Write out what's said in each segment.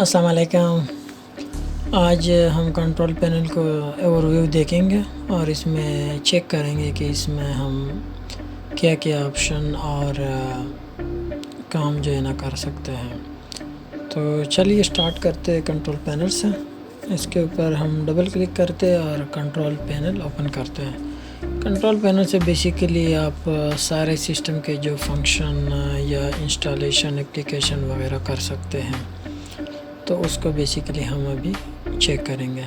अस्सलाम वालेकुम। आज हम कंट्रोल पैनल को ओवरव्यू देखेंगे और इसमें चेक करेंगे कि इसमें हम क्या क्या ऑप्शन और काम जो है ना कर सकते हैं। तो चलिए स्टार्ट करते हैं कंट्रोल पैनल से। इसके ऊपर हम डबल क्लिक करते हैं और कंट्रोल पैनल ओपन करते हैं। कंट्रोल पैनल से बेसिकली आप सारे सिस्टम के जो फंक्शन या इंस्टॉलेशन एप्लीकेशन वगैरह कर सकते हैं, तो उसको बेसिकली हम अभी चेक करेंगे।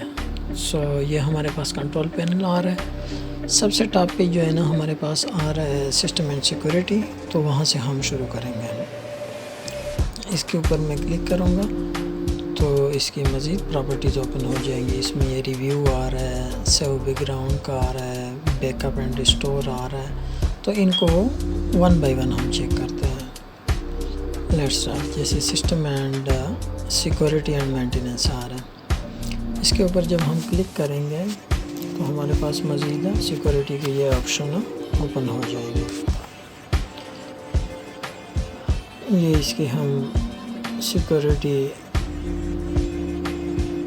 ये हमारे पास कंट्रोल पैनल आ रहा है। सबसे टॉप पे जो है ना हमारे पास आ रहा है सिस्टम एंड सिक्योरिटी, तो वहाँ से हम शुरू करेंगे। इसके ऊपर मैं क्लिक करूँगा तो इसकी मज़ीद प्रॉपर्टीज़ ओपन हो जाएंगी। इसमें ये रिव्यू आ रहा है, सेव बैकग्राउंड का आ रहा है, बैकअप एंड रिस्टोर आ रहा है। तो इनको वन बाय वन हम चेक करते हैं। Let's start. जैसे system and security and maintenance आ रहा है, इसके ऊपर जब हम क्लिक करेंगे तो हमारे पास मज़ीद सिक्योरिटी के ये ऑप्शन ओपन हो जाएंगे। ये इसकी हम सिक्योरिटी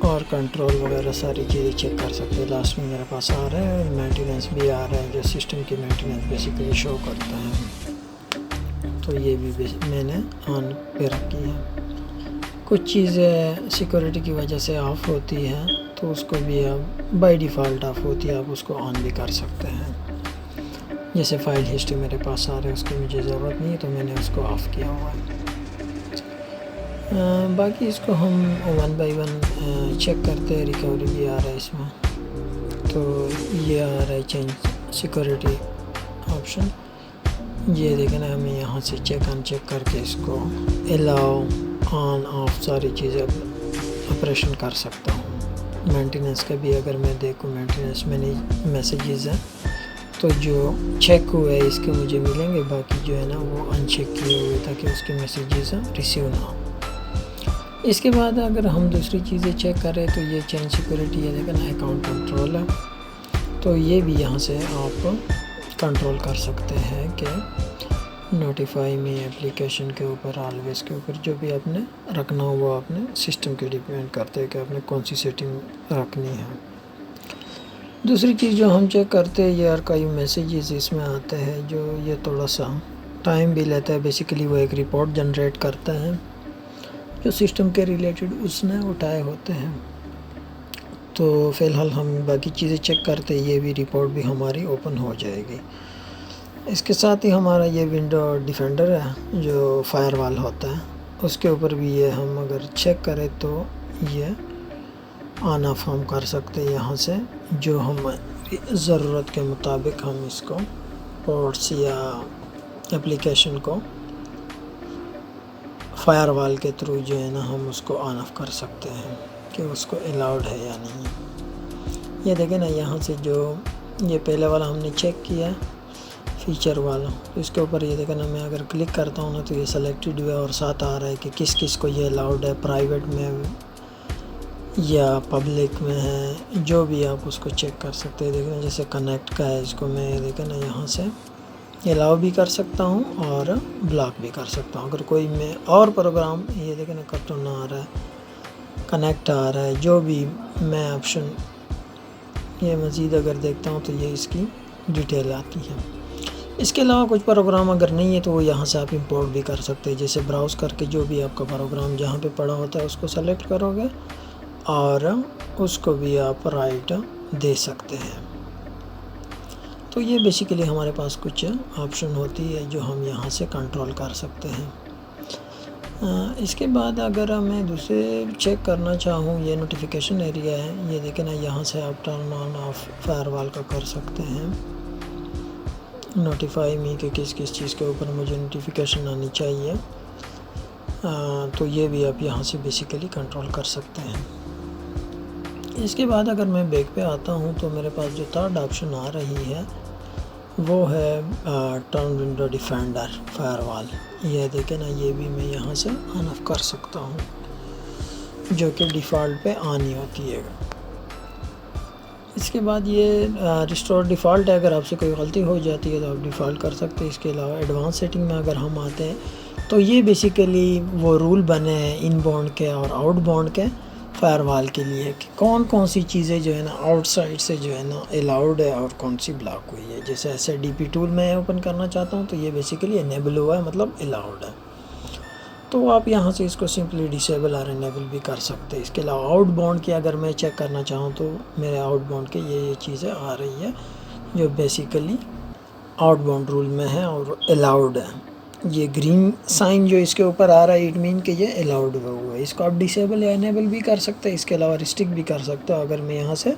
और कंट्रोल वगैरह सारी चीज़ें चेक कर सकते हैं। लास्ट में मेरे पास आ रहा है मेंटेनेंस भी आ रहा है, जो सिस्टम की मेंटेनेंस बेसिकली शो करता है। तो ये भी मैंने ऑन पे रखी है। कुछ चीज़ें सिक्योरिटी की वजह से ऑफ़ होती हैं, तो उसको भी आप बाय डिफ़ॉल्ट ऑफ़ होती है, आप उसको ऑन भी कर सकते हैं। जैसे फ़ाइल हिस्ट्री मेरे पास आ रहा है, उसकी मुझे ज़रूरत नहीं है, तो मैंने उसको ऑफ़ किया हुआ है। बाकी इसको हम वन बाय वन चेक करते हैं। रिकवरी भी आ रहा है इसमें, तो ये आ रहा है चेंज सिक्योरिटी ऑप्शन। ये देखें ना, हमें यहाँ से चेक अनचेक करके इसको अलाउ ऑन ऑफ सारी चीज़ें ऑपरेशन कर सकता हूँ। मेंटेनेंस का भी अगर मैं देखूँ, मेंटेनेंस में मैसेजेस हैं तो जो चेक हुए इसके मुझे मिलेंगे, बाकी जो है ना वो अनचेक किए हुए, ताकि उसके मैसेजेस रिसीव ना हो। इसके बाद अगर हम दूसरी चीज़ें चेक करें तो ये चेंज सिक्योरिटी है, लेकिन अकाउंट कंट्रोल है, तो ये भी यहाँ से आप कंट्रोल कर सकते हैं कि नोटिफाई में एप्लीकेशन के ऊपर, ऑलवेज के ऊपर, जो भी आपने रखना हो वो आपने सिस्टम के डिपेंड करते हैं कि आपने कौन सी सेटिंग रखनी है। दूसरी चीज़ जो हम चेक करते हैं, ये आर्काइव मैसेजेस इसमें आते हैं, जो ये थोड़ा सा टाइम भी लेता है। बेसिकली वो एक रिपोर्ट जनरेट करता है जो सिस्टम के रिलेटेड उसने उठाए होते हैं। तो फ़िलहाल हम बाकी चीज़ें चेक करते हैं, ये भी रिपोर्ट भी हमारी ओपन हो जाएगी। इसके साथ ही हमारा ये विंडो डिफेंडर है जो फायरवॉल होता है, उसके ऊपर भी ये हम अगर चेक करें तो ये ऑन ऑफ हम कर सकते हैं यहाँ से, जो हम ज़रूरत के मुताबिक हम इसको पोर्ट्स या एप्लीकेशन को फायरवॉल के थ्रू जो है ना हम उसको ऑन ऑफ कर सकते हैं कि उसको अलाउड है या नहीं। ये देखें ना, यहाँ से जो ये पहले वाला हमने चेक किया फीचर वाला, तो इसके ऊपर ये देखें ना, मैं अगर क्लिक करता हूँ ना तो ये सेलेक्टेड हुआ और साथ आ रहा है कि किस किस को ये अलाउड है, प्राइवेट में या पब्लिक में है, जो भी आप उसको चेक कर सकते हैं। देखें जैसे कनेक्ट का है, इसको मैं देखें ना यहाँ से अलाउ भी कर सकता हूँ और ब्लॉक भी कर सकता हूँ। अगर कोई मैं और प्रोग्राम, ये देखें ना, कार्टून आ रहा है, कनेक्ट आ रहा है, जो भी मैं ऑप्शन ये मज़ीद अगर देखता हूँ तो ये इसकी डिटेल आती है। इसके अलावा कुछ प्रोग्राम अगर नहीं है तो वो यहाँ से आप इंपोर्ट भी कर सकते हैं। जैसे ब्राउज़ करके जो भी आपका प्रोग्राम जहाँ पे पड़ा होता है उसको सेलेक्ट करोगे और उसको भी आप राइट दे सकते हैं। तो ये बेसिकली हमारे पास कुछ ऑप्शन होती है जो हम यहाँ से कंट्रोल कर सकते हैं। इसके बाद अगर मैं दूसरे चेक करना चाहूँ, ये नोटिफिकेशन एरिया है, ये देखें ना, यहाँ से आप टर्न ऑन ऑफ फायरवॉल का कर सकते हैं। नोटिफाई मी कि किस किस चीज़ के ऊपर मुझे नोटिफिकेशन आनी चाहिए, तो ये भी आप यहाँ से बेसिकली कंट्रोल कर सकते हैं। इसके बाद अगर मैं बैक पे आता हूँ तो मेरे पास जो थर्ड ऑप्शन आ रही है वो है टर्न विंडो डिफेंडर फायरवॉल। ये देखें ना, ये भी मैं यहाँ से ऑन ऑफ कर सकता हूँ, जो कि डिफ़ॉल्ट पे ऑन ही होती है। इसके बाद ये रिस्टोर डिफ़ॉल्ट है, अगर आपसे कोई गलती हो जाती है तो आप डिफ़ॉल्ट कर सकते हैं। इसके अलावा एडवांस सेटिंग में अगर हम आते हैं तो ये बेसिकली वो रूल बने हैं इनबाउंड के और आउटबाउंड के फायरवॉल के लिए कि कौन कौन सी चीज़ें जो है ना आउटसाइड से जो है ना अलाउड है और कौन सी ब्लॉक हुई है। जैसे ऐसे DP टूल मैं ओपन करना चाहता हूँ तो ये बेसिकली इनेबल हुआ है, मतलब अलाउड है। तो आप यहाँ से इसको सिंपली डिसेबल और इनेबल भी कर सकते हैं। इसके अलावा आउटबाउंड की अगर मैं चेक करना चाहूँ तो मेरे आउटबाउंड के ये चीज़ें आ रही है जो बेसिकली आउटबाउंड रूल में है और अलाउड है। ये ग्रीन साइन जो इसके ऊपर आ रहा है इट मीन कि ये अलाउड हुआ है। इसको आप डिसेबल या इनेबल भी कर सकते हैं, इसके अलावा रिस्ट्रिक्ट भी कर सकते हो अगर मैं यहाँ से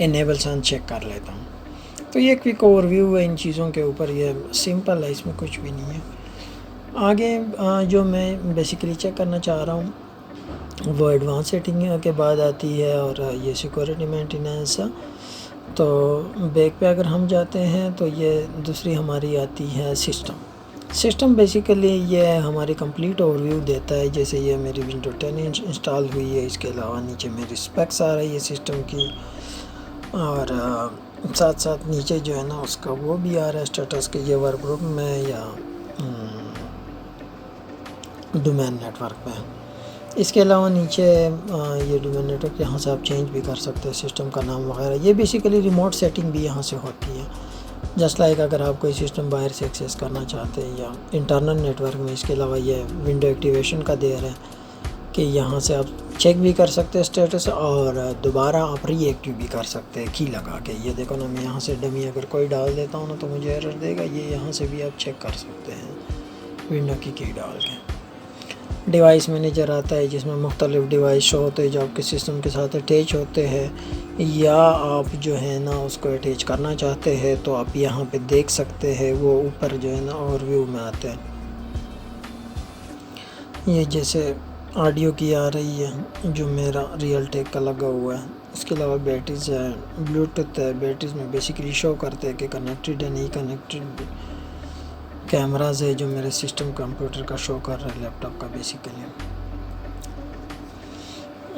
इनेबल साइन चेक कर लेता हूँ। तो ये क्विक ओवरव्यू है इन चीज़ों के ऊपर, ये सिंपल है, इसमें कुछ भी नहीं है। आगे जो मैं बेसिकली चेक करना चाह रहा हूँ वो एडवांस सेटिंग के बाद आती है और ये सिक्योरिटी मेंटेनेंस। तो बैक पे अगर हम जाते हैं तो ये दूसरी हमारी आती है सिस्टम बेसिकली ये हमारी कंप्लीट ओवरव्यू देता है। जैसे ये मेरी विंडो 10 इंस्टॉल हुई है, इसके अलावा नीचे मेरी स्पेक्स आ रही है सिस्टम की और साथ साथ नीचे जो है ना उसका वो भी आ रहा है स्टेटस के, ये वर्क ग्रुप में या डोमेन नेटवर्क में। इसके अलावा नीचे ये डोमेन नेटवर्क यहाँ से आप चेंज भी कर सकते हैं सिस्टम का नाम वगैरह। ये बेसिकली रिमोट सेटिंग भी यहाँ से होती है, जस्ट लाइक अगर आप कोई सिस्टम बाहर से एक्सेस करना चाहते हैं या इंटरनल नेटवर्क में। इसके अलावा ये विंडो एक्टिवेशन का दे रहा है कि यहाँ से आप चेक भी कर सकते हैं स्टेटस और दोबारा आप रीएक्टिव भी कर सकते हैं की लगा के। ये देखो ना, मैं यहाँ से डमी अगर कोई डाल देता हूँ ना तो मुझे एरर देगा। ये यहाँ से भी आप चेक कर सकते हैं विंडो की डाल के। डिवाइस मैनेजर आता है जिसमें मुख्तलिफ़ डिवाइस शो होते हैं जो आपके सिस्टम के साथ अटैच होते हैं या आप जो है ना उसको अटैच करना चाहते हैं तो आप यहाँ पे देख सकते हैं। वो ऊपर जो है ना ओवरव्यू में आते हैं। ये जैसे ऑडियो की आ रही है जो मेरा रियल टेक का लगा हुआ है। इसके अलावा बैटरीज है, ब्लूटूथ है, बैटरीज में बेसिकली शो करते हैं कि कनेक्टेड है नहीं कनेक्टेड। कैमराज है जो मेरे सिस्टम कंप्यूटर का शो कर रहा है, लैपटॉप का बेसिकली।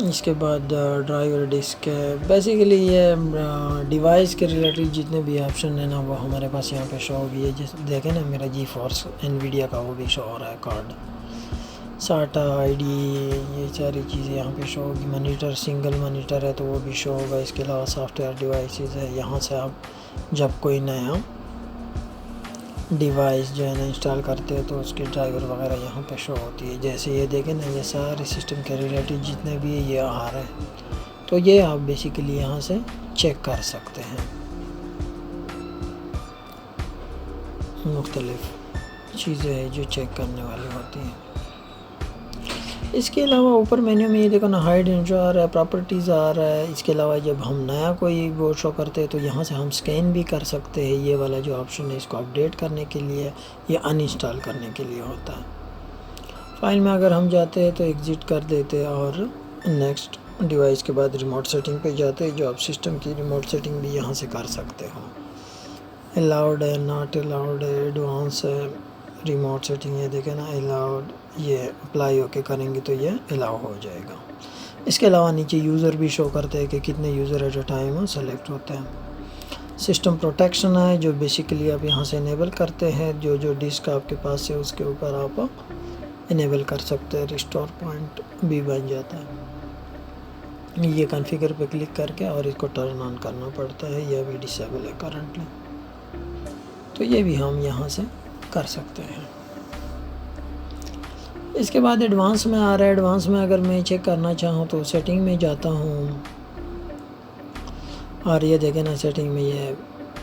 इसके बाद ड्राइवर डिस्क है। बेसिकली ये डिवाइस के रिलेटेड जितने भी ऑप्शन है ना वो हमारे पास यहाँ पे शो होगी है। जैसे देखें ना मेरा GeForce NVIDIA का वो भी शो हो रहा है कार्ड, SATA ID, ये सारी चीज़ें यहाँ पे शो होगी। मॉनिटर सिंगल मॉनिटर है तो वो भी शो होगा। इसके अलावा सॉफ्टवेयर डिवाइसेस है, यहाँ से आप जब कोई नया डिवाइस जो है ना इंस्टॉल करते हैं तो उसके ड्राइवर वगैरह यहाँ पे शो होती है। जैसे ये देखें ना, ये सारे सिस्टम के रिलेटेड जितने भी ये आ रहे हैं तो ये आप बेसिकली यहाँ से चेक कर सकते हैं। मुख्तलिफ़ चीज़ें हैं जो चेक करने वाली होती हैं। इसके अलावा ऊपर मेन्यू में ये देखो ना हाइड इंट्रो आ रहा है, प्रॉपर्टीज़ आ रहा है। इसके अलावा जब हम नया कोई वो शो करते हैं तो यहाँ से हम स्कैन भी कर सकते हैं। ये वाला जो ऑप्शन है इसको अपडेट करने के लिए या अनइंस्टॉल करने के लिए होता है। फाइल में अगर हम जाते हैं तो एग्ज़िट कर देते हैं और नेक्स्ट डिवाइस के बाद रिमोट सेटिंग पे जाते हैं जो आप सिस्टम की रिमोट सेटिंग भी यहाँ से कर सकते हो। अलाउड है, नॉट अलाउड है, एडवांस है, रिमोट सेटिंग है देखें ना अलाउड, ये अप्लाई होके करेंगे तो ये अलाउ हो जाएगा। इसके अलावा नीचे यूज़र भी शो करते हैं कि कितने user at a time select होते हैं। सिस्टम प्रोटेक्शन है जो बेसिकली आप यहाँ से इनेबल करते हैं। जो डिस्क आपके पास है उसके ऊपर आप इनेबल कर सकते हैं। रिस्टोर पॉइंट भी बन जाता है। ये कॉन्फ़िगर पे क्लिक करके और इसको टर्न ऑन करना पड़ता है, यह भी डिसेबल है करंटली, तो ये भी हम यहाँ से कर सकते हैं। इसके बाद एडवांस में आ रहा है। एडवांस में अगर मैं चेक करना चाहूँ तो सेटिंग में जाता हूँ और ये देखें ना सेटिंग में ये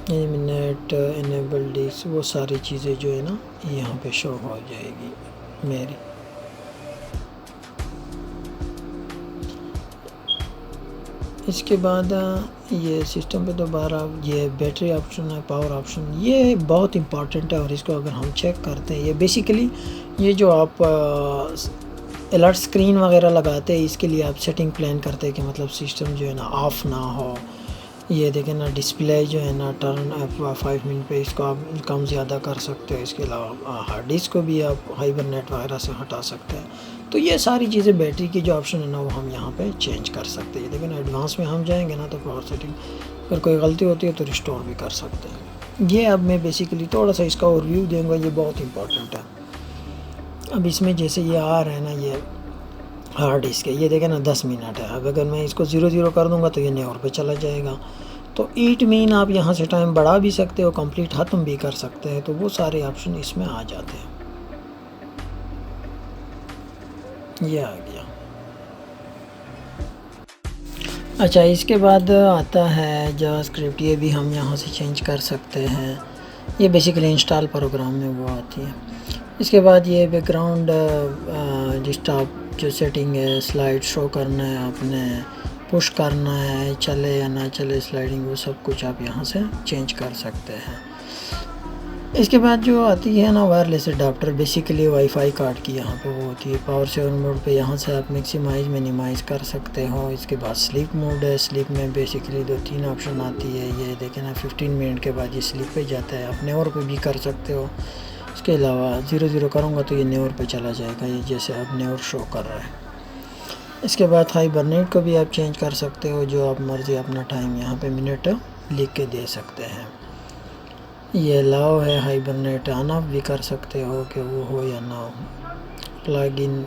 नेट इनेबल डिस्क वो सारी चीज़ें जो है ना यहाँ पे शो हो जाएगी मेरी। इसके बाद ये सिस्टम पे दोबारा ये बैटरी ऑप्शन है, पावर ऑप्शन, ये बहुत इंपॉर्टेंट है और इसको अगर हम चेक करते हैं ये बेसिकली ये जो आप अलर्ट स्क्रीन वगैरह लगाते हैं इसके लिए आप सेटिंग प्लान करते हैं कि मतलब सिस्टम जो है ना ऑफ़ ना हो। ये देखें ना डिस्प्ले जो है ना टर्न 5 मिनट पे इसको आप कम ज़्यादा कर सकते हो। इसके अलावा हार्ड डिस्क को भी आप हाइबरनेट वगैरह से हटा सकते हैं। तो ये सारी चीज़ें बैटरी की जो ऑप्शन है ना वो हम यहाँ पे चेंज कर सकते हैं। लेकिन एडवांस में हम जाएंगे ना तो पावर सेटिंग अगर कोई गलती होती है तो रिस्टोर भी कर सकते हैं। ये अब मैं बेसिकली थोड़ा सा इसका ओवरव्यू दूंगा, ये बहुत इंपॉर्टेंट है। अब इसमें जैसे ये आ रहा है ना, ये हार्ड डिस्क है, ये देखें ना 10 मिनट है। अब अगर मैं इसको 0 कर दूंगा तो ये नेवर पे चला जाएगा। तो इट मीन आप यहाँ से टाइम बढ़ा भी सकते हो, कंप्लीट ख़त्म भी कर सकते हैं। तो वो सारे ऑप्शन इसमें आ जाते हैं। ये आ गया। अच्छा, इसके बाद आता है जावास्क्रिप्ट। ये भी हम यहाँ से चेंज कर सकते हैं। ये बेसिकली इंस्टॉल प्रोग्राम में वो आती है। इसके बाद ये बैकग्राउंड डिस्टॉप जो सेटिंग है, स्लाइड शो करना है आपने, पुश करना है, चले या ना चले स्लाइडिंग, वो सब कुछ आप यहाँ से चेंज कर सकते हैं। इसके बाद जो आती है ना wireless adapter, basically wifi card की यहाँ पे वो होती है। पावर सेवर मोड पे यहाँ से आप मैक्सिमाइज़ मिनिमाइज़ कर सकते हो। इसके बाद स्लीप मोड है। स्लीप में बेसिकली 2-3 ऑप्शन आती है। ये देखें ना 15 मिनट के बाद ये स्लीप पे जाता है। आप नेवर पे भी कर सकते हो। इसके अलावा 0 करूँगा तो ये नेवर पे चला जाएगा, ये जैसे अब नेवर शो कर रहा है। इसके बाद हाइबरनेट को भी आप चेंज कर सकते हो, जो आप मर्ज़ी अपना टाइम यहाँ पे मिनट लिख के दे सकते हैं। ये अलाउ है हाइबरनेट, ऑन ऑफ भी कर सकते हो कि वो हो या ना हो। प्लगइन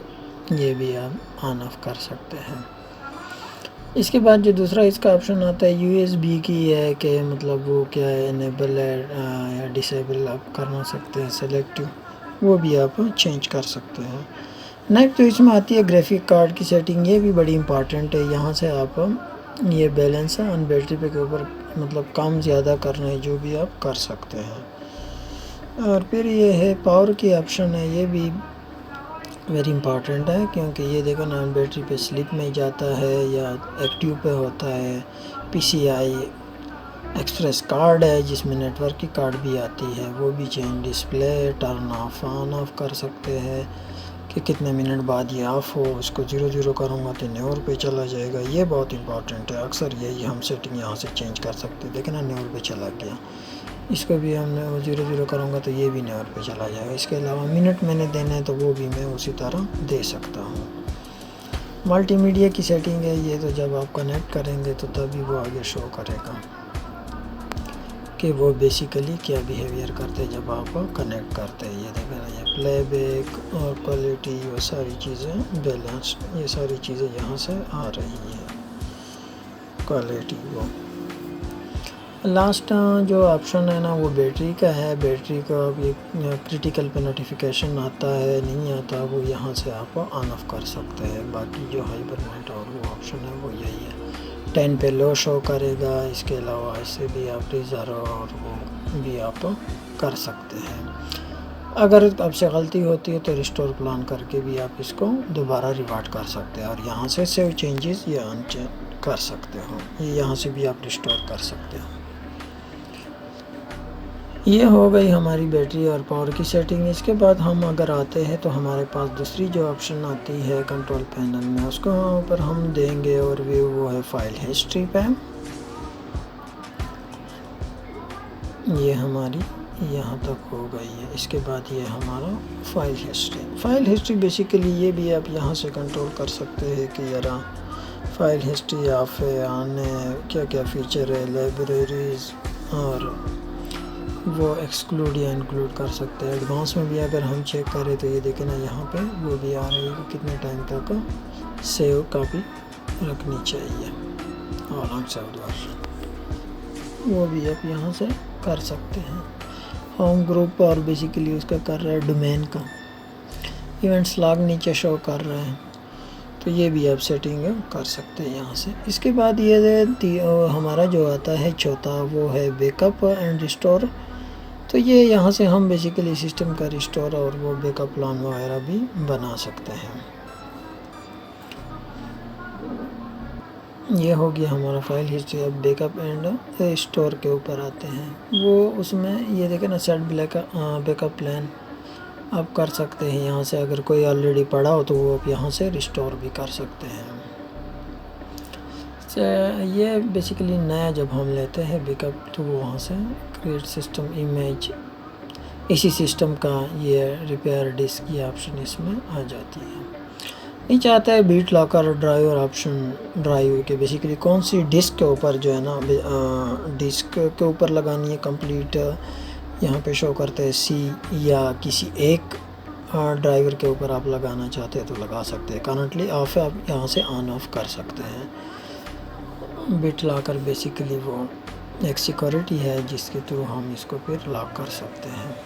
ये भी आप ऑन ऑफ कर सकते हैं। इसके बाद जो दूसरा इसका ऑप्शन आता है USB की है कि मतलब वो क्या है, इनेबल है या डिसेबल आप करना सकते हैं सेलेक्टिव, वो भी आप चेंज कर सकते हैं। नेक्स्ट तो इसमें आती है ग्राफिक कार्ड की सेटिंग। ये भी बड़ी इंपॉर्टेंट है। यहाँ से आप ये बैलेंस है ऑन बैटरी पे के ऊपर मतलब कम ज़्यादा करना है, जो भी आप कर सकते हैं। और फिर ये है पावर की ऑप्शन है। ये भी वेरी इंपॉर्टेंट है, क्योंकि ये देखो ना बैटरी पे स्लिप में जाता है या एक्टिव पे होता है। PCI एक्सप्रेस कार्ड है जिसमें नेटवर्क की कार्ड भी आती है, वो भी change. Display turn off on off कर सकते हैं कि कितने मिनट बाद ये ऑफ़ हो। उसको 0 करूँगा तो नेवर पे चला जाएगा। ये बहुत इंपॉर्टेंट है। अक्सर यही हम सेटिंग यहाँ से चेंज कर सकते हैं। देखें ना नेवर पे चला गया। इसको भी हमने 0 करूँगा तो ये भी नेवर पे चला जाएगा। इसके अलावा मिनट मैंने देना है तो वो भी मैं उसी तरह दे सकता हूँ। मल्टीमीडिया की सेटिंग है। ये तो जब आप कनेक्ट करेंगे तो तभी वो आगे शो करेगा कि वो बेसिकली क्या बिहेवियर करते हैं जब आप कनेक्ट करते हैं। ये देखें ना, ये प्लेबैक और क्वालिटी, वो सारी चीज़ें बैलेंस, ये सारी चीज़ें यहाँ से आ रही हैं। क्वालिटी वो लास्ट जो ऑप्शन है ना वो बैटरी का है। बैटरी का अब ये क्रिटिकल पे नोटिफिकेशन आता है नहीं आता, वो यहाँ से आप ऑन ऑफ कर सकते हैं। बाकी जो हाइबरनेट और वो ऑप्शन है वो यही है। 10 पे लो शो करेगा। इसके अलावा ऐसे भी आप रिजर्व और वो भी आप कर सकते हैं। अगर आपसे गलती होती है तो रिस्टोर प्लान करके भी आप इसको दोबारा रिवार्ड कर सकते हैं। और यहाँ से सेव चेंजेस या अनचेंज कर सकते हो। ये यहाँ से भी आप रिस्टोर कर सकते हो। ये हो गई हमारी बैटरी और पावर की सेटिंग। इसके बाद हम अगर आते हैं तो हमारे पास दूसरी जो ऑप्शन आती है कंट्रोल पैनल में, उसको ऊपर हम देंगे और वो है फाइल हिस्ट्री पे। ये हमारी यहाँ तक हो गई है। इसके बाद ये हमारा फाइल हिस्ट्री बेसिकली ये भी आप यहाँ से कंट्रोल कर सकते हैं कि यार फाइल हिस्ट्री ऑफ है, आने क्या क्या फ़ीचर है, लाइब्रेरीज़ और वो एक्सक्लूड या इंक्लूड कर सकते हैं। एडवांस में भी अगर हम चेक करें तो ये देखें ना यहाँ पे वो भी आ रही है कि कितने टाइम तक सेव कापी रखनी चाहिए और वो भी आप यहाँ से कर सकते हैं। होम ग्रुप और बेसिकली उसका कर रहा है डोमेन का। इवेंट्स लॉग नीचे शो कर रहे हैं, तो ये भी आप सेटिंग कर सकते हैं यहाँ से। इसके बाद ये हमारा जो आता है चौथा वो है बैकअप एंड रिस्टोर। तो ये यहाँ से हम बेसिकली सिस्टम का रिस्टोर और वो बैकअप प्लान वगैरह भी बना सकते हैं। ये हो गया हमारा फाइल हिस्ट्री। अब बैकअप एंड रिस्टोर के ऊपर आते हैं। वो उसमें ये देखें ना सेट बैकअप प्लान आप कर सकते हैं यहाँ से। अगर कोई ऑलरेडी पड़ा हो तो वो आप यहाँ से रिस्टोर भी कर सकते हैं। ये बेसिकली नया जब हम लेते हैं बैकअप तो वहाँ से क्रिएट सिस्टम इमेज, इसी सिस्टम का ये रिपेयर डिस्क ये ऑप्शन इसमें आ जाती है। नीचे आता है बीट लॉकर ड्राइव और ऑप्शन ड्राइव के बेसिकली कौन सी डिस्क के ऊपर जो है ना डिस्क के ऊपर लगानी है कंप्लीट यहाँ पे शो करते हैं सी या किसी एक ड्राइवर के ऊपर आप लगाना चाहते हैं तो लगा सकते हैं। करंटली ऑफ है, आप यहाँ से ऑन ऑफ कर सकते हैं। बिट लॉकर बेसिकली वो एक सिक्योरिटी है जिसके थ्रू हम इसको फिर लॉक कर सकते हैं।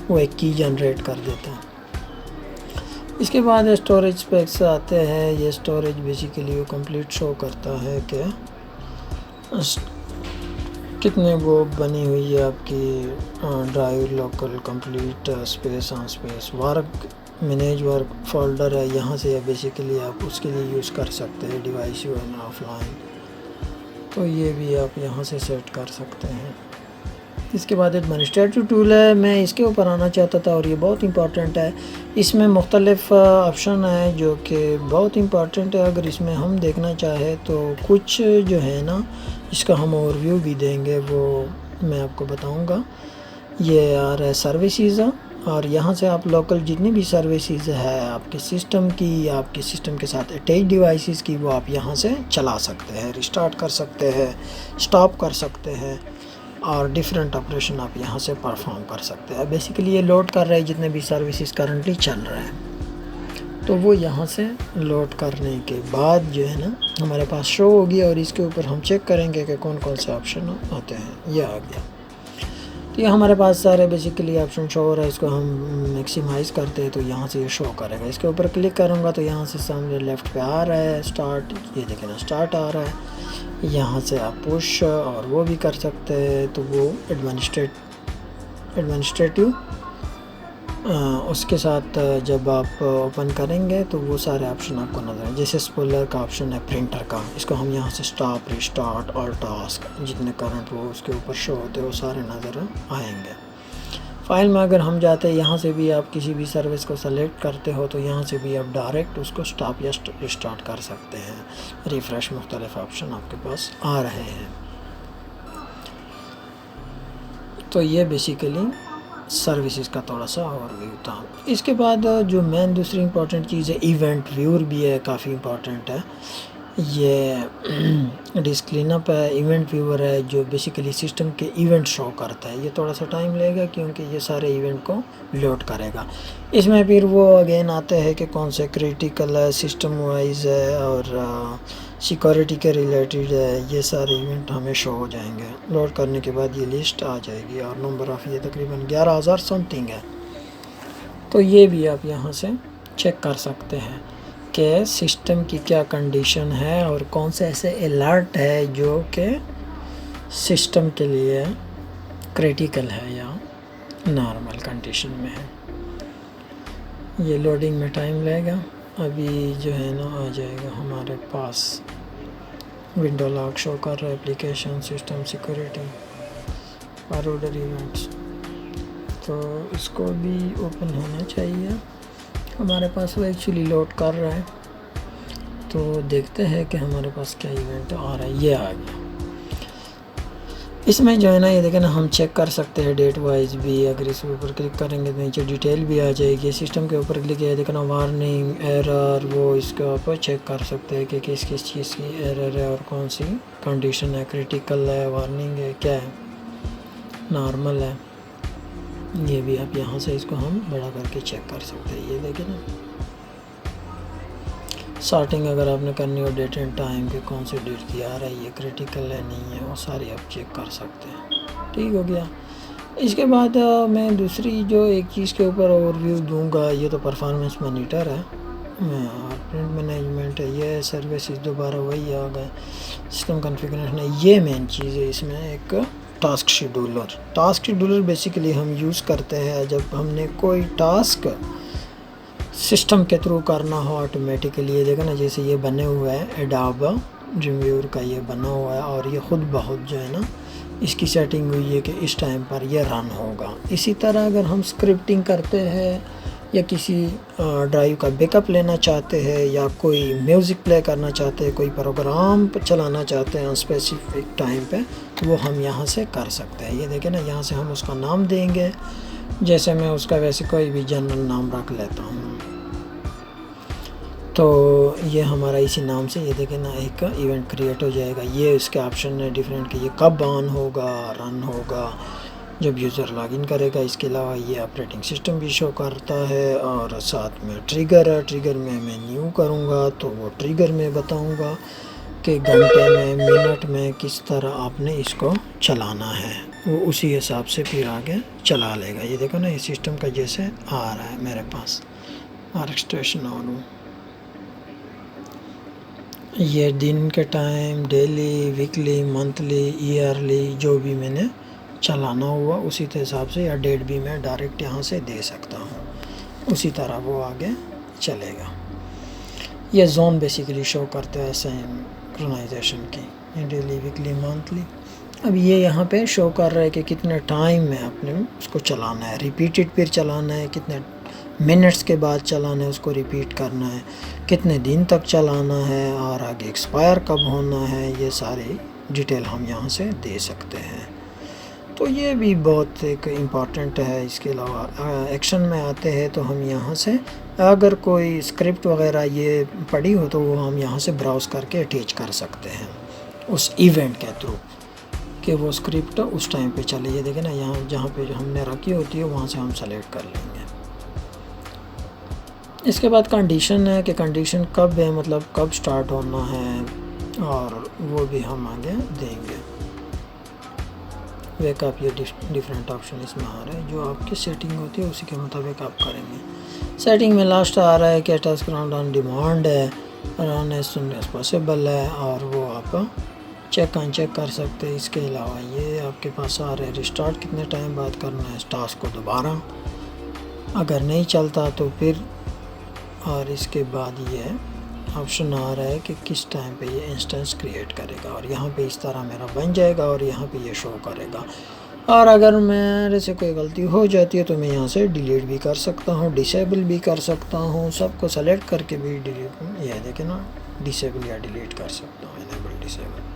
वो एक की जनरेट कर देता है। इसके बाद स्टोरेज स्पेक्स आते हैं। ये स्टोरेज बेसिकली वो कंप्लीट शो करता है कि कितने वो बनी हुई है आपकी drive local complete space on space. Work manage work folder है, यहाँ से बेसिकली आप उसके लिए यूज़ कर सकते हैं डिवाइस एंड ऑफलाइन। तो ये भी आप यहाँ से सेट कर सकते हैं। इसके बाद एडमिनिस्ट्रेटिव टूल है, मैं इसके ऊपर आना चाहता था और ये बहुत इंपॉर्टेंट है। इसमें मुख्तलिफ ऑप्शन है जो कि बहुत इंपॉर्टेंट है। अगर इसमें हम देखना चाहें तो कुछ जो है ना, इसका हम ओवरव्यू भी देंगे, वो मैं आपको बताऊंगा। ये आ रहा है सर्विसेज, और यहाँ से आप लोकल जितनी भी सर्विसेज है आपके सिस्टम की, आपके सिस्टम के साथ अटैच डिवाइसेस की, वो आप यहाँ से चला सकते हैं, रिस्टार्ट कर सकते हैं, स्टॉप कर सकते हैं, और डिफरेंट ऑपरेशन आप यहाँ से परफॉर्म कर सकते हैं। बेसिकली ये लोड कर रहा है जितने भी सर्विसेज करंटली चल रहे हैं, तो वो यहाँ से लोड करने के बाद जो है ना हमारे पास शो होगी, और इसके ऊपर हम चेक करेंगे कि कौन कौन से ऑप्शन आते हैं। ये आ गया, तो ये हमारे पास सारे बेसिकली ऑप्शन शो हो रहा है। इसको हम मैक्सिमाइज़ करते हैं तो यहाँ से ये शो करेगा। इसके ऊपर क्लिक करूँगा तो यहाँ से सामने लेफ़्ट पे आ रहा है स्टार्ट, ये देखें ना स्टार्ट आ रहा है। यहाँ से आप पुश और वो भी कर सकते हैं, तो वो एडमिनिस्ट्रेटिव उसके साथ जब आप ओपन करेंगे तो वो सारे ऑप्शन आपको नज़र आए। जैसे स्पॉइलर का ऑप्शन है प्रिंटर का, इसको हम यहाँ से स्टॉप, रिस्टार्ट, ऑल टास्क, जितने करंट वो उसके ऊपर शो होते हैं वो सारे नज़र आएंगे। फाइल में अगर हम जाते हैं, यहाँ से भी आप किसी भी सर्विस को सेलेक्ट करते हो तो यहाँ से भी आप डायरेक्ट उसको स्टॉप या रिस्टार्ट कर सकते हैं। रिफ़्रेश, मुख्तलिफ ऑप्शन आपके पास आ रहे हैं। तो ये बेसिकली सर्विसेज का थोड़ा सा ओवरव्यू था। इसके बाद जो मेन दूसरी इंपॉर्टेंट चीज़ है, इवेंट व्यूअर भी है, काफ़ी इंपॉर्टेंट है। ये डिस्क क्लीनअप है, इवेंट व्यूअर है जो बेसिकली सिस्टम के इवेंट शो करता है। ये थोड़ा सा टाइम लेगा क्योंकि ये सारे इवेंट को लोड करेगा। इसमें फिर वो अगेन आते हैं कि कौन से क्रिटिकल है, सिस्टम वाइज है और सिक्योरिटी के रिलेटेड है। ये सारे इवेंट हमें शो हो जाएंगे। लोड करने के बाद ये लिस्ट आ जाएगी, और नंबर ऑफ़ ये तकरीबन 11,000 समथिंग है। तो ये भी आप यहाँ से चेक कर सकते हैं कि सिस्टम की क्या कंडीशन है और कौन से ऐसे अलर्ट है जो कि सिस्टम के लिए क्रिटिकल है या नॉर्मल कंडीशन में है। ये लोडिंग में टाइम लगेगा। अभी जो है ना आ जाएगा हमारे पास। विंडो लॉक शो कर रहा है, application, system, security, forwarder events. तो इसको भी ओपन होना चाहिए हमारे पास। वो एक्चुअली लोड कर रहा है, तो देखते हैं कि हमारे पास क्या इवेंट आ रहा है। ये आ गया। इसमें जो है ना ये देखें ना, हम चेक कर सकते हैं डेट वाइज भी। अगर इस ऊपर क्लिक करेंगे तो नीचे डिटेल भी आ जाएगी। सिस्टम के ऊपर क्लिक किया देखना वार्निंग, एरर, वो इसके ऊपर चेक कर सकते हैं कि किस किस चीज़ की एरर है और कौन सी कंडीशन है, क्रिटिकल है, वार्निंग है, क्या है, नॉर्मल है। ये भी आप यहाँ से इसको हम बड़ा करके चेक कर सकते हैं। ये देखिए ना, सॉर्टिंग अगर आपने करनी हो डेट एंड टाइम के कौन से डेट की आ रहा है, ये क्रिटिकल है नहीं है, वो सारी आप चेक कर सकते हैं। ठीक हो गया। इसके बाद मैं दूसरी जो एक चीज़ के ऊपर ओवरव्यू दूंगा, ये तो परफॉर्मेंस मॉनिटर है और प्रिंट मैनेजमेंट है। ये सर्विसेज दोबारा वही आ गए, सिस्टम कॉन्फ़िगरेशन है। ये मेन चीज़ है इसमें, एक task scheduler. Task scheduler basically हम यूज़ करते हैं जब हमने कोई टास्क सिस्टम के थ्रू करना हो ऑटोमेटिकली। ये देखो ना, जैसे ये बने हुए हैं एडोब ड्रीमव्यूअर का, ये बना हुआ है और ये ख़ुद बहुत जो है ना इसकी सेटिंग हुई है कि इस टाइम पर ये रन होगा। इसी तरह अगर हम स्क्रिप्टिंग करते हैं या किसी ड्राइव का बैकअप लेना चाहते हैं या कोई म्यूज़िक प्ले करना चाहते हैं, कोई प्रोग्राम चलाना चाहते हैं स्पेसिफिक टाइम पे, तो वो हम यहाँ से कर सकते हैं। ये देखें ना, यहाँ से हम उसका नाम देंगे। जैसे मैं उसका वैसे कोई भी जनरल नाम रख लेता हूँ, तो ये हमारा इसी नाम से ये देखें ना एक इवेंट क्रिएट हो जाएगा। ये इसके ऑप्शन है डिफरेंट कि ये कब ऑन होगा, रन होगा, जब यूज़र लॉगिन करेगा। इसके अलावा ये ऑपरेटिंग सिस्टम भी शो करता है और साथ में ट्रिगर है। ट्रिगर में मैं न्यू करूँगा तो वो ट्रिगर में बताऊँगा कि घंटे में मिनट में किस तरह आपने इसको चलाना है, वो उसी हिसाब से फिर आगे चला लेगा। ये देखो ना, ये सिस्टम का जैसे आ रहा है मेरे पास ऑर्केस्ट्रेशन ऑन। ये दिन के time, daily, weekly, monthly, yearly जो भी मैंने चलाना हुआ उसी के हिसाब से, या डेट भी मैं डायरेक्ट यहाँ से दे सकता हूँ, उसी तरह वो आगे चलेगा। ये जोन बेसिकली शो करता है सिंक्रोनाइजेशन की, डेली, वीकली, मंथली। अब ये यहाँ पे शो कर रहा है कि कितने टाइम में आपने उसको चलाना है, रिपीटेड फिर चलाना है, कितने मिनट्स के बाद चलाना है, उसको रिपीट करना है, कितने दिन तक चलाना है और आगे एक्सपायर कब होना है, ये सारी डिटेल हम यहाँ से दे सकते हैं। तो ये भी बहुत एक इम्पॉर्टेंट है। इसके अलावा एक्शन में आते हैं तो हम यहाँ से अगर कोई स्क्रिप्ट वगैरह ये पड़ी हो तो वो हम यहाँ से ब्राउज़ करके अटैच कर सकते हैं उस इवेंट के थ्रू, कि वो स्क्रिप्ट उस टाइम पे चले। ये देखें ना, यहाँ जहाँ पे हमने रखी होती है वहाँ से हम सेलेक्ट कर लेंगे। इसके बाद कंडीशन है कि कंडीशन कब है, मतलब कब स्टार्ट होना है, और वो भी हम आगे देंगे। वेकअप, ये डिफरेंट ऑप्शन इसमें आ रहा है, जो आपकी सेटिंग होती है उसी के मुताबिक आप करेंगे। सेटिंग में लास्ट आ रहा है कि टास्क राउंड ऑन डिमांड है, run as soon as possible है, और वो आप चेक अनचेक कर सकते हैं। इसके अलावा ये आपके पास आ रहा है रिस्टार्ट कितने टाइम बाद करना है टास्क को दोबारा, अगर नहीं चलता तो फिर, और इसके बाद ये ऑप्शन आ रहा है कि किस टाइम पे ये इंस्टेंस क्रिएट करेगा, और यहाँ पे इस तरह मेरा बन जाएगा और यहाँ पे ये शो करेगा। और अगर मेरे से कोई गलती हो जाती है तो मैं यहाँ से डिलीट भी कर सकता हूँ, डिसेबल भी कर सकता हूँ, सबको सेलेक्ट करके भी डिलीट, ये देखें ना, डिसेबल या डिलीट कर सकता हूँ, इनेबल, डिसेबल।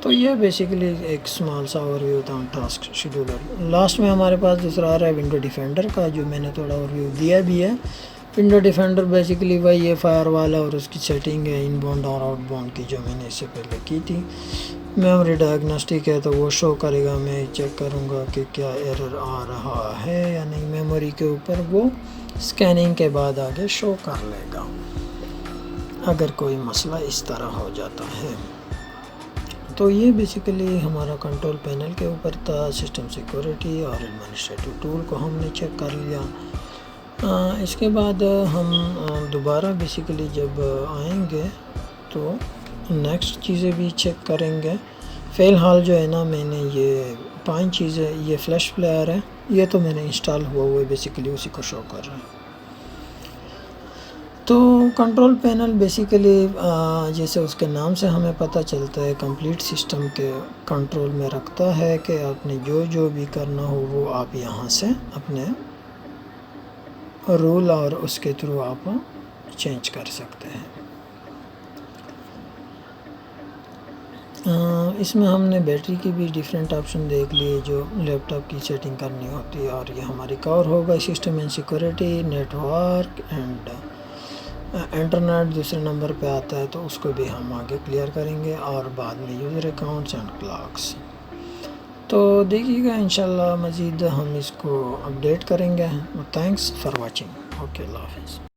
तो ये बेसिकली एक स्मॉल सा ओवरव्यू होता है टास्क शेड्यूलर। लास्ट में हमारे पास दूसरा आ रहा है विंडो डिफेंडर का, जो मैंने थोड़ा ओवरव्यू दिया भी है। विंडो डिफेंडर बेसिकली वही है फायरवॉल, और उसकी सेटिंग है इनबाउंड और आउटबाउंड की, जो मैंने इससे पहले की थी। मेमोरी डायग्नोस्टिक है तो वो शो करेगा, मैं चेक करूँगा कि क्या एरर आ रहा है या नहीं मेमोरी के ऊपर, वो स्कैनिंग के बाद आगे शो कर लेगा अगर कोई मसला इस तरह हो जाता है। तो ये बेसिकली हमारा कंट्रोल पैनल के ऊपर था। सिस्टम सिक्योरिटी और एडमिनिस्ट्रेटिव टूल को हमने चेक कर लिया। इसके बाद हम दोबारा बेसिकली जब आएंगे तो नेक्स्ट चीज़ें भी चेक करेंगे। फ़िलहाल जो है ना, मैंने ये 5 चीज़ें, ये फ्लैश प्लेयर है, ये तो मैंने इंस्टॉल हुआ है बेसिकली, उसी को शो कर रहा है। तो कंट्रोल पैनल बेसिकली जैसे उसके नाम से हमें पता चलता है, कंप्लीट सिस्टम के कंट्रोल में रखता है कि आपने जो भी करना हो वो आप यहाँ से अपने रूल और उसके थ्रू आप चेंज कर सकते हैं। इसमें हमने बैटरी की भी डिफरेंट ऑप्शन देख लिए जो लैपटॉप की सेटिंग करनी होती है, और ये हमारी कवर होगा system and security, network and internet दूसरे नंबर पे आता है, तो उसको भी हम आगे क्लियर करेंगे, और बाद में यूज़र अकाउंट्स एंड क्लॉक्स। तो देखिएगा, इंशाल्लाह मज़ीद हम इसको अपडेट करेंगे। Thanks for watching. ओके, अल्लाह हाफ़िज़।